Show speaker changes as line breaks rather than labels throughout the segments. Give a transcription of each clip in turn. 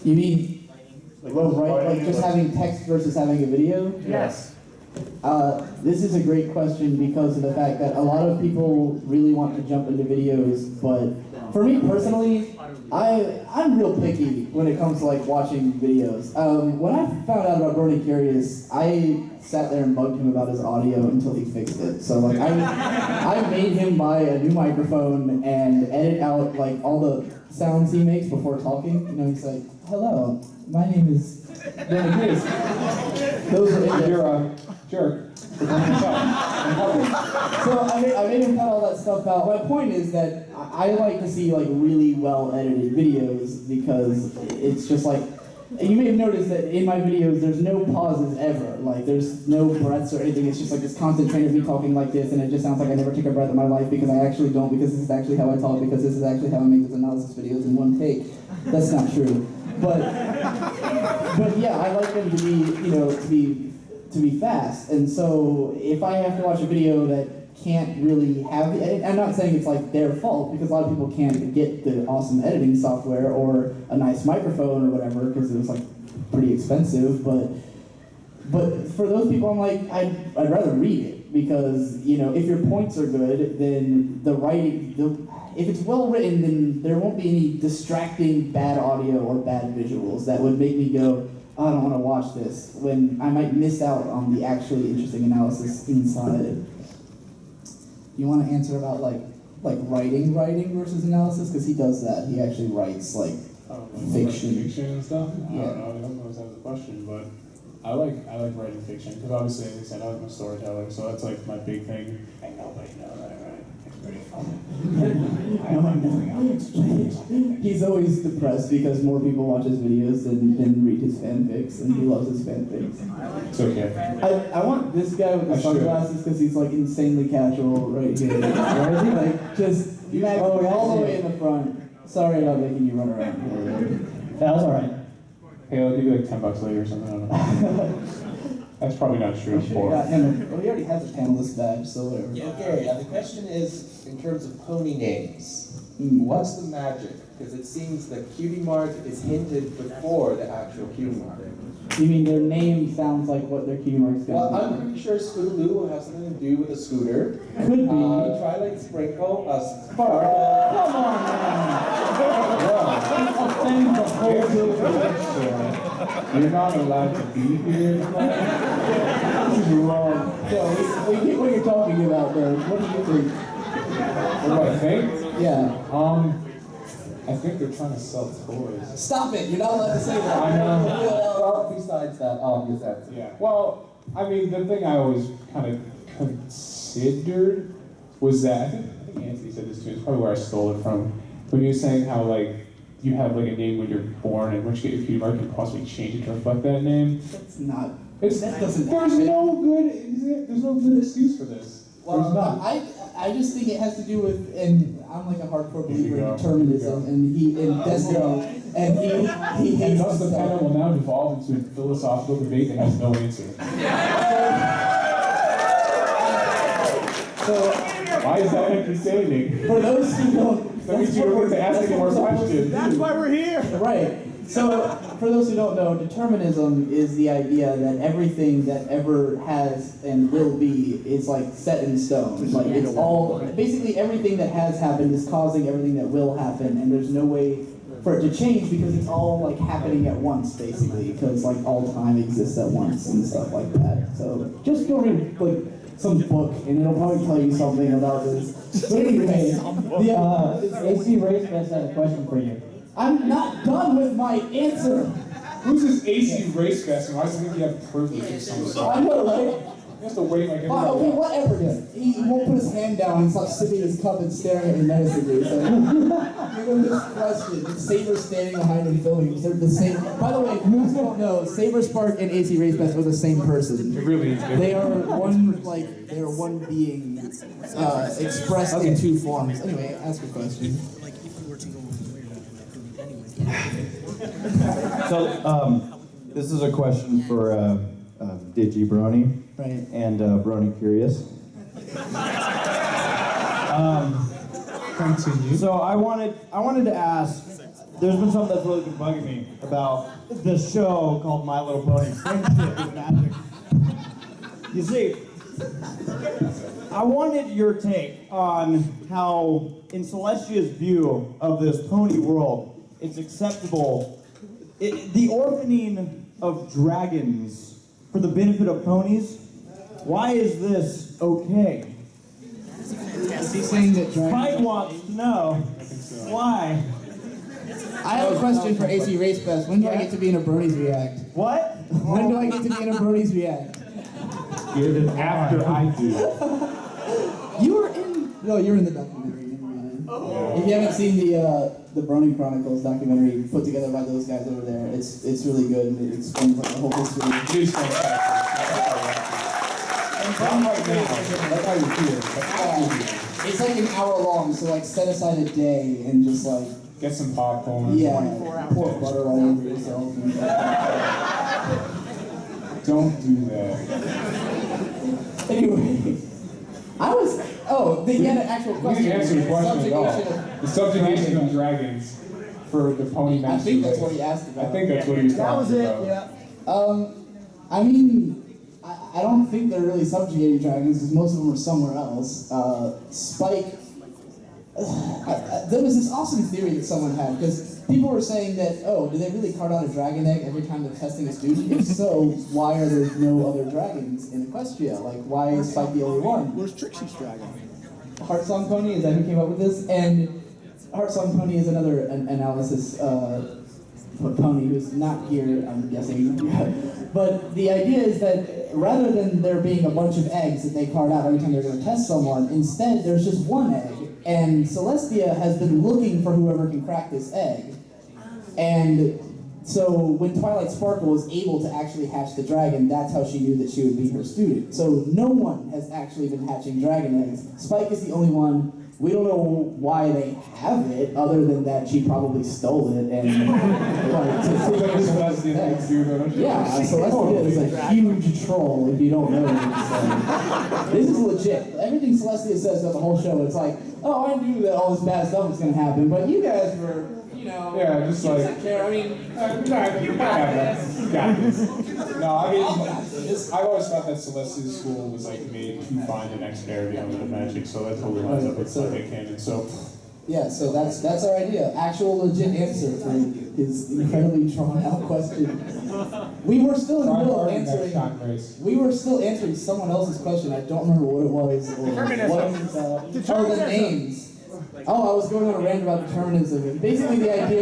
You mean, like just having text versus having a video?
Yes.
This is a great question because of the fact that a lot of people really want to jump into videos, but for me personally, I'm real picky when it comes to like watching videos. When I found out about Brony Curious, I sat there and bugged him about his audio until he fixed it. So like I made him buy a new microphone and edit out like all the sounds he makes before talking. You know, he's like, "Hello, my name is Brony Curious." Those are
You're a jerk.
So I made him cut all that stuff out. My point is that I like to see like really well edited videos because it's just like, and you may have noticed that in my videos there's no pauses ever. Like there's no breaths or anything. It's just like this constant train of me talking like this, and it just sounds like I never took a breath in my life because I actually don't, because this is actually how I talk, because this is actually how I make these analysis videos in one take. That's not true. But yeah, I like them to be, you know, to be fast, and so if I have to watch a video that can't really have the edit, I'm not saying it's like their fault, because a lot of people can't get the awesome editing software or a nice microphone or whatever, because it was like pretty expensive, but for those people, I'm like, I'd rather read it, because, you know, if your points are good, then the writing, if it's well written, then there won't be any distracting bad audio or bad visuals that would make me go, oh, I don't want to watch this, when I might miss out on the actually interesting analysis inside. You want to answer about like writing versus analysis? Because he does that. He actually writes like fiction.
Fiction and stuff?
Yeah.
I don't know if that was a question, but I like writing fiction, because obviously, as I said, I'm a storyteller, so that's like my big thing. And nobody knows that I write. It's pretty funny.
He's always depressed because more people watch his videos than read his fanfics, and he loves his fanfics.
It's okay.
I want this guy with the sunglasses because he's like insanely casual right here. Where is he? Like just all the way in the front. Sorry about making you run around.
That was alright.
Hey, I'll give you like $10 later or something. I don't know. That's probably not true.
Well, he already has a panelist badge, so whatever.
Okay, the question is, in terms of pony names, what's the magic? Because it seems the cutie mark is hinted before the actual cutie mark.
You mean their name sounds like what their key mark's
Well,
gonna
I'm pretty sure Scootaloo will have something to do with a scooter.
be? Could be.
Twilight Sprinkle, a spark.
Come on, man! Offend the whole
You're not allowed to be here.
This is wrong. So, we get what you're talking about, though. What do you think?
What do I think?
Yeah.
I think they're trying to sell toys.
Stop it! You're not allowed to say that.
I know.
Well, besides that obvious answer.
Yeah. Well, I mean, the thing I always kind of considered was that, I think Anthony said this too, it's probably where I stole it from, when he was saying how, like, you have, like, a name when you're born, and once you get your cutie mark, you can possibly change it to reflect that name.
That's not...
That
doesn't
There's
happen.
there's no good excuse for this.
Well, I just think it has to do with, and I'm like a hardcore believer in determinism, and destiny, and he
And
hates
thus the panel will now devolve into a philosophical debate that has no answer.
So,
Why is that entertaining?
for those who don't...
That means you don't get to ask any more questions.
That's why we're here.
Right. So, for those who don't know, determinism is the idea that everything that ever has and will be is like set in stone. Like it's all, basically everything that has happened is causing everything that will happen, and there's no way for it to change because it's all like happening at once, basically, because like all time exists at once and stuff like that. So, just go read like some book, and it'll probably tell you something about this. But anyway,
AC Racefest had a question for you.
I'm not done with my answer.
Who's this AC race fest, and why does he think you have privilege or something?
I know, right?
You have to wait like
Okay,
everybody.
whatever. He won't put his hand down and stop sipping his cup and staring at me menacingly. So, give him this question. Saber's standing behind him filming. They're the same. By the way, who don't know, Saber Spark and AC Race Best are the same person.
It really is.
They are one being expressed in two forms. Anyway, ask a question.
So, this is a question for Digi Brony
Right.
and Brony Curious.
Continue.
So I wanted to ask,
there's been something that's really been bugging me about this show called My Little Pony. Friendship is Magic. You see, I wanted your take on how, in Celestia's view of this pony world, it's acceptable. The orphaning of dragons for the benefit of ponies, why is this okay?
Is he saying that
Mike wants to know why.
I have a question for AC Race Fest. When do I get to be in a Bronies React?
What?
When do I get to be in a Bronies React?
After I do.
You were in. No, you're in the documentary. Never mind. If you haven't seen the Brony Chronicles documentary put together by those guys over there, it's really good and it explains like the whole history.
It is fantastic.
It's like an hour long, so like set aside a day and just like
Get some popcorn.
yeah, pour butter all over yourself. And,
Don't do that.
anyway, you had an actual
We
question.
didn't answer the question at all.
Subjugation
The subjugation of dragons for the pony
I
master
think that's
race.
what he asked about.
I think that's what he was talking about.
I mean, I don't think they're really subjugating dragons because most of them are somewhere else. Spike, there was this awesome theory that someone had because people were saying that, oh, do they really cart out a dragon egg every time they're testing a student? If so, why are there no other dragons in Equestria? Like, why is Spike the only one?
Where's Trixie's dragon?
Heartsong Pony, is that who came up with this? And Heartsong Pony is another analysis pony who's not here, I'm guessing. But the idea is that rather than there being a bunch of eggs that they cart out every time they're going to test someone, instead there's just one egg. And Celestia has been looking for whoever can crack this egg. And so when Twilight Sparkle was able to actually hatch the dragon, that's how she knew that she would be her student. So no one has actually been hatching dragon eggs. Spike is the only one. We don't know why they have it, other than that she probably stole it and yeah, Celestia is a huge troll if you don't know it. This is legit. Everything Celestia says throughout the whole show, it's like, oh, I knew that all this bad stuff was gonna happen, but you guys were,
Yeah, just like.
I mean,
You got this. No, I mean, I've always thought that Celestia's school was like made to find the next parody on the magic, so that totally lines up with Psychic Canon. So
yeah, so that's our idea. Actual legit answer for his incredibly drawn out question. We were still in the middle of answering. We were still answering someone else's question. I don't remember what it was or what it was about. Oh, the names. Oh, I was going on a rant about determinism. And basically the idea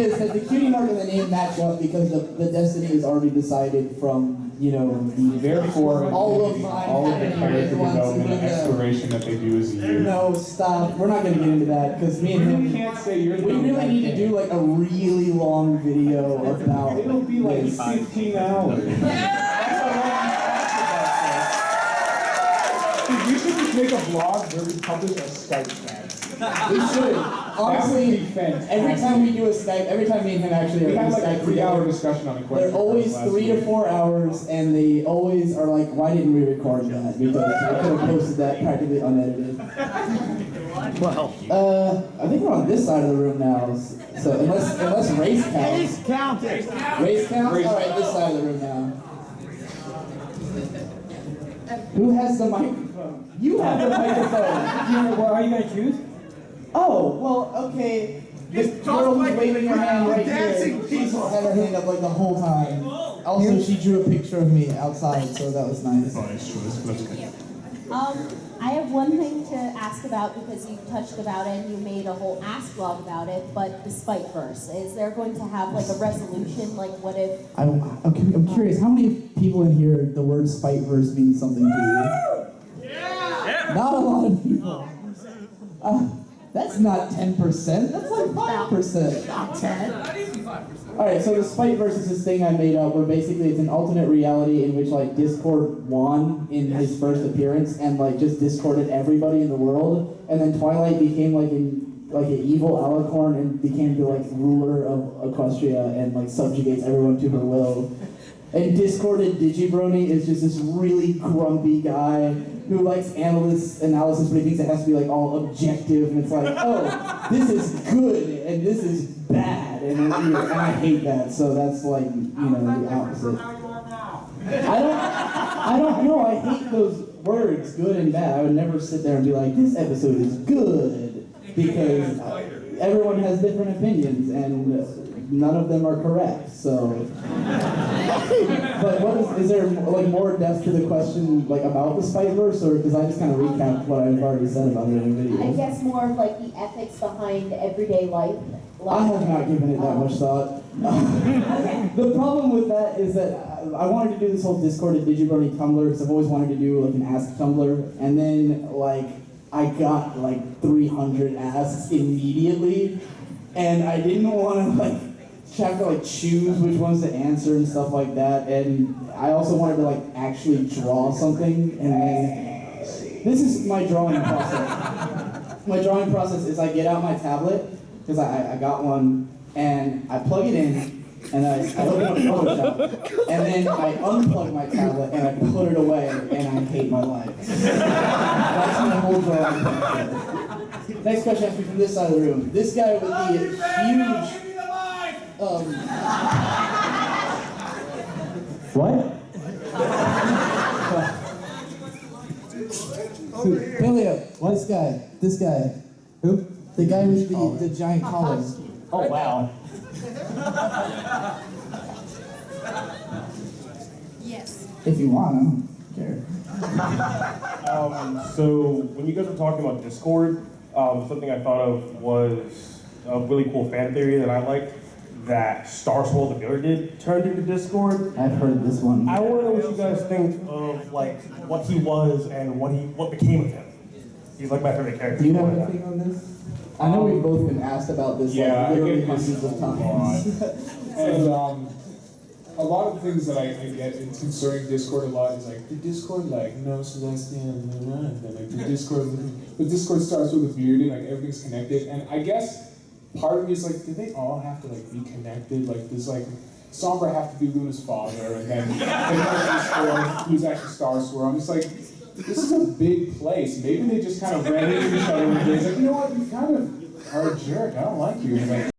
is that the cutie mark and the name match up because the destiny is already decided from,
therefore,
all of
the character development and exploration that they do as a youth.
No, stop. We're not going to get into that because me and him.
Can't say you're.
We really need to do like a really long video about.
It'll be like 15 hours. We should just make a vlog where we publish our Skype chats.
We should. Honestly, every time we do a Skype, every time me and him actually
We
are
had
doing
like a
Skype
3-hour
together,
discussion on a question.
they're always 3 to 4 hours, and they always are like, why didn't we record that? Because we could have posted that practically unedited.
Well,
I think we're on this side of the room now. So unless race counts.
counted.
Race counts? Alright, this side of the room now. Who has the microphone? You have the microphone.
What are you going to choose?
Oh, well, okay. This girl who's waving her hand right here, she's had her hand up like the whole time. Also, she drew a picture of me outside, so that was nice.
I have one thing to ask about because you touched about it and you made a whole ask blog about it, but the Spike verse, is there going to have like a resolution? Like what if...
I'm curious, how many people in here, the word spite verse means something to you? Yeah! Not a lot of people. That's not 10%, that's like 5%. Not 10. Alright, so the spite verse is this thing I made up where basically it's an alternate reality in which like Discord won in his first appearance and like just discorded everybody in the world, and then Twilight became like an evil alicorn and became the like ruler of Equestria and like subjugates everyone to her will. And Discorded Digibrony is just this really grumpy guy who likes analysis, but he thinks it has to be like all objective, and it's like, oh, this is good and this is bad, and I hate that. So that's like, the opposite. I don't know. I hate those words, good and bad. I would never sit there and be like, this episode is good, because everyone has different opinions, and none of them are correct. So. But is there like more depth to the question like about the Spiteverse, or because I just kind of recapped what I've already said about it in the video?
I guess more of like the ethics behind everyday life.
I have not given it that much thought. The problem with that is that I wanted to do this whole Discorded Digibrony Tumblr because I've always wanted to do like an Ask Tumblr, and then like I got like 300 asks immediately, and I didn't want to like have to like choose which ones to answer and stuff like that, and I also wanted to like actually draw something, and then this is my drawing process. My drawing process is I get out my tablet, because I got one, and I plug it in, and I open up Photoshop, and then I unplug my tablet and I put it away, and I hate my life. That's my whole drawing process. Next question has to be from this side of the room. This guy with the huge
What?
Billy, this guy.
Who?
The guy with the giant collar.
Oh, wow.
Yes.
If you want, I don't care.
So when you guys were talking about Discord, something I thought of was a really cool fan theory that I liked, that Star Swirl the Bear did turned into Discord.
I've heard this one.
I want to know what you guys think of like what he was and what became of him. He's like my favorite character.
Do you have anything on this? I know we've both been asked about this
Yeah,
like
I
literally
get
hundreds
this
of times.
And a lot of things that I get in concerning Discord a lot is like, the Discord like, no Celestian, and then like the Discord starts with a beard and like everything's connected. And I guess part of me is like, do they all have to like be connected? Like, does like Sombra have to be Luna's father, and then Discord, who's actually Star Swirl? I'm just like, this is a big place. Maybe they just kind of ran into each other one day. It's like, you know what, you kind of are a jerk. I don't like you. And like,